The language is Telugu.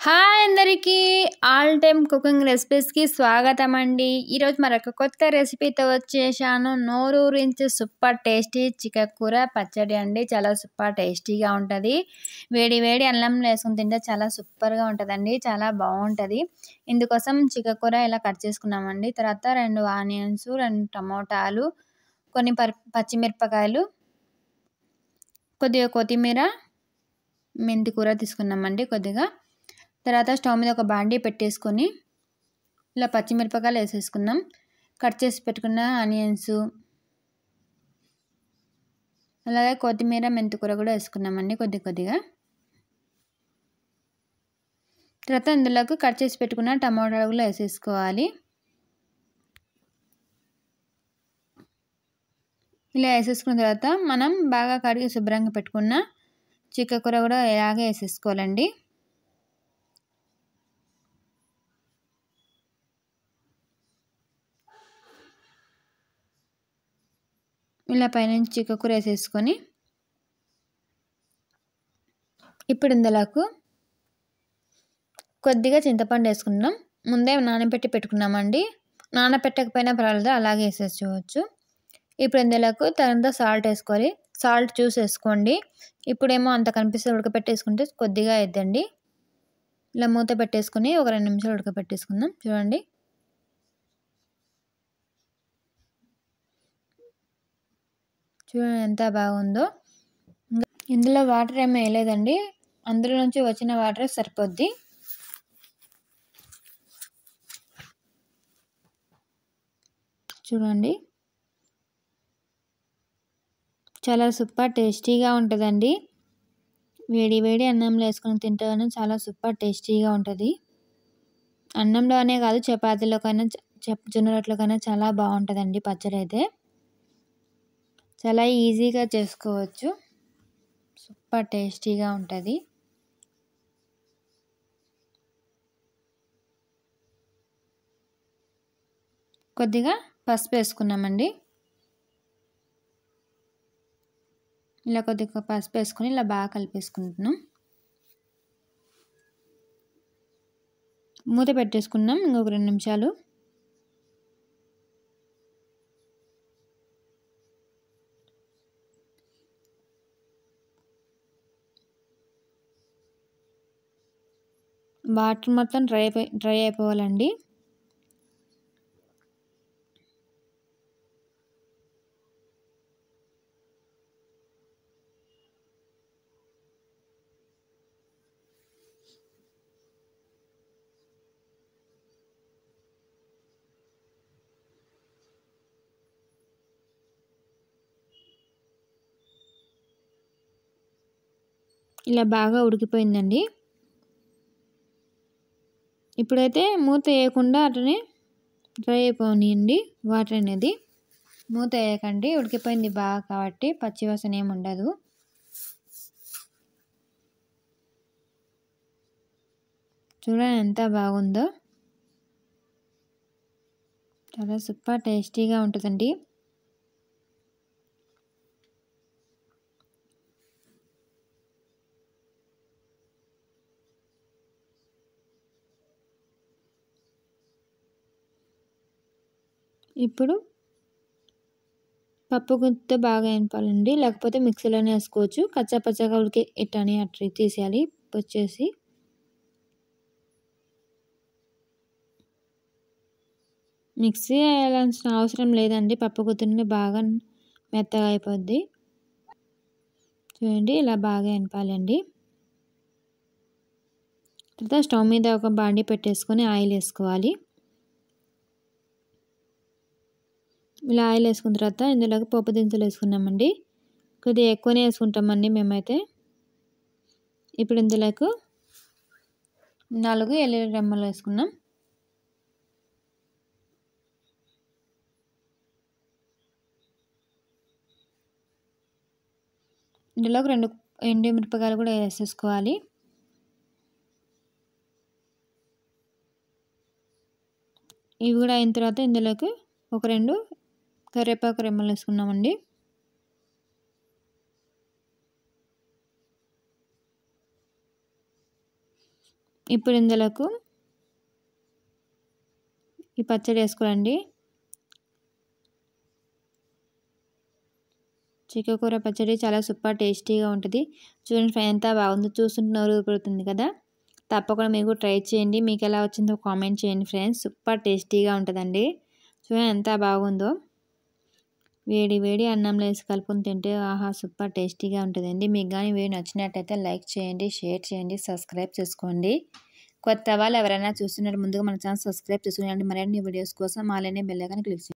హాయ్ అందరికీ ఆల్ టైమ్ కుకింగ్ రెసిపీస్కి స్వాగతం అండి. ఈరోజు మరొక కొత్త రెసిపీతో వచ్చేసాను. నోరూరించి సూపర్ టేస్టీ చికెన్ కూర పచ్చడి అండి. చాలా సూపర్ టేస్టీగా ఉంటుంది. వేడి వేడి అన్నంలో వేసుకుని తింటే చాలా సూపర్గా ఉంటుందండి. చాలా బాగుంటుంది. ఇందుకోసం చికెన్ కూర ఇలా కట్ చేసుకున్నామండి. తర్వాత 2 ఆనియన్స్, 2 టమోటాలు, కొన్ని పచ్చిమిరపకాయలు, కొద్దిగా కొత్తిమీర, మెంతి కూర తీసుకున్నామండి కొద్దిగా. తర్వాత స్టవ్ మీద ఒక బాండీ పెట్టేసుకొని ఇలా పచ్చిమిరపకాయలు వేసేసుకున్నాం. కట్ చేసి పెట్టుకున్న ఆనియన్స్, అలాగే కొత్తిమీర, మెంతి కూర కూడా వేసుకున్నామండి కొద్దిగా. తర్వాత ఇందులోకి కట్ చేసి పెట్టుకున్న టమాటాలు కూడా వేసేసుకోవాలి. ఇలా వేసేసుకున్న తర్వాత మనం బాగా కడిగి శుభ్రంగా పెట్టుకున్న చికెన్ కూర కూడా ఇలాగే వేసేసుకోవాలండి. ఇలా పైనుంచి చికెన్ కూర వేసేసుకొని ఇప్పుడు ఇందులోకి కొద్దిగా చింతపండు వేసుకున్నాం. ముందే నానబెట్టి పెట్టుకున్నామండి. నానబెట్టకపోయినా పర్వాలేదు, అలాగే వేసేసుకోవచ్చు. ఇప్పుడు ఇందులోకి తగినంత సాల్ట్ వేసుకోవాలి. సాల్ట్ చూసి వేసుకోండి. ఇప్పుడేమో అంత కనిపిస్తే ఉడకపెట్టేసుకుంటే కొద్దిగా వేద్దండి. ఇలా మూత పెట్టేసుకుని ఒక 2 నిమిషాలు ఉడకపెట్టేసుకుందాం. చూడండి, ఎంత బాగుందో. ఇందులో వాటర్ ఏమీ వేయలేదండి, అందులో నుంచి వచ్చిన వాటర్ సరిపోద్ది. చూడండి, చాలా సూపర్ టేస్టీగా ఉంటుందండి. వేడి వేడి అన్నంలో వేసుకొని తింటే చాలా సూపర్ టేస్టీగా ఉంటుంది. అన్నంలోనే కాదు, చపాతీలోకైనా జొన్న రొట్టెలోకైనా చాలా బాగుంటుందండి. పచ్చడి అయితే చాలా ఈజీగా చేసుకోవచ్చు. సూపర్ టేస్టీగా ఉంటుంది. కొద్దిగా పసుపు వేసుకున్నామండి. ఇలా కొద్దిగా పసుపు వేసుకొని ఇలా బాగా కలిపేసుకుంటున్నాం. మూత పెట్టేసుకున్నాం ఇంకొక 2 నిమిషాలు. వాటర్ మొత్తం డ్రై అయిపోవాలండి. ఇలా బాగా ఉడికిపోయిందండి. ఇప్పుడైతే మూత వేయకుండా అట్లనే డ్రై అయిపోనియండి వాటర్ అనేది. మూత వేయకండి, ఉడికిపోయింది బాగా కాబట్టి పచ్చివాసన ఏమి ఉండదు. చూడండి ఎంత బాగుందో. చాలా సూపర్ టేస్టీగా ఉంటుందండి. ఇప్పుడు పప్పు గుత్తితో బాగా వేపాలండి, లేకపోతే మిక్సీలోనే వేసుకోవచ్చు. కచ్చాపచ్చాగా ఉడికి ఇట్టని అట్లా తీసేయాలి. వచ్చేసి మిక్సీ వేయాల్సిన అవసరం లేదండి, పప్పు గుత్తిని బాగా మెత్తగా అయిపోద్ది. చూడండి, ఇలా బాగా వేపాలండి. తర్వాత స్టవ్ మీద ఒక బాండీ పెట్టేసుకొని ఆయిల్ వేసుకోవాలి. ఇలా ఆయిల్ వేసుకున్న తర్వాత ఇందులోకి పోపు దినుసులు వేసుకున్నామండి. కొద్దిగా ఎక్కువనే వేసుకుంటామండి మేమైతే. ఇప్పుడు ఇందులోకి 4 ఎల్లుల్లి రెమ్మలు వేసుకున్నాం. ఇందులోకి 2 ఎండుమిరపకాయలు కూడా వేసేసుకోవాలి. ఇవి కూడా అయిన తర్వాత ఇందులోకి ఒక 2 కరివేపాకు రెమ్మలు వేసుకున్నామండి. ఇప్పుడు ఇందులోకి ఈ పచ్చడి వేసుకోవాలండి. చిక్కకూర పచ్చడి చాలా సూపర్ టేస్టీగా ఉంటుంది. చూడండి ఫ్రెండ్స్ ఎంత బాగుందో, చూస్తుంటే నోరు ఊరిపోతుంది కదా. తప్పకుండా మీరు కూడా ట్రై చేయండి. మీకు ఎలా వచ్చిందో కామెంట్ చేయండి ఫ్రెండ్స్. సూపర్ టేస్టీగా ఉంటుందండి. చూడండి ఎంత బాగుందో. వేడి వేడి అన్నంలో వేసి కలుపుకొని తింటే ఆహా సూపర్ టేస్టీగా ఉంటుందండి. మీకు కానీ వీడియో నచ్చినట్టయితే లైక్ చేయండి, షేర్ చేయండి, సబ్స్క్రైబ్ చేసుకోండి. కొత్త వాళ్ళు ఎవరైనా చూస్తున్నట్టు ముందుగా మన ఛానల్ సబ్స్క్రైబ్ చేసుకోండి. మరిన్ని వీడియోస్ కోసం అలానే బెల్ ఐకాన్ క్లిక్ చేయండి.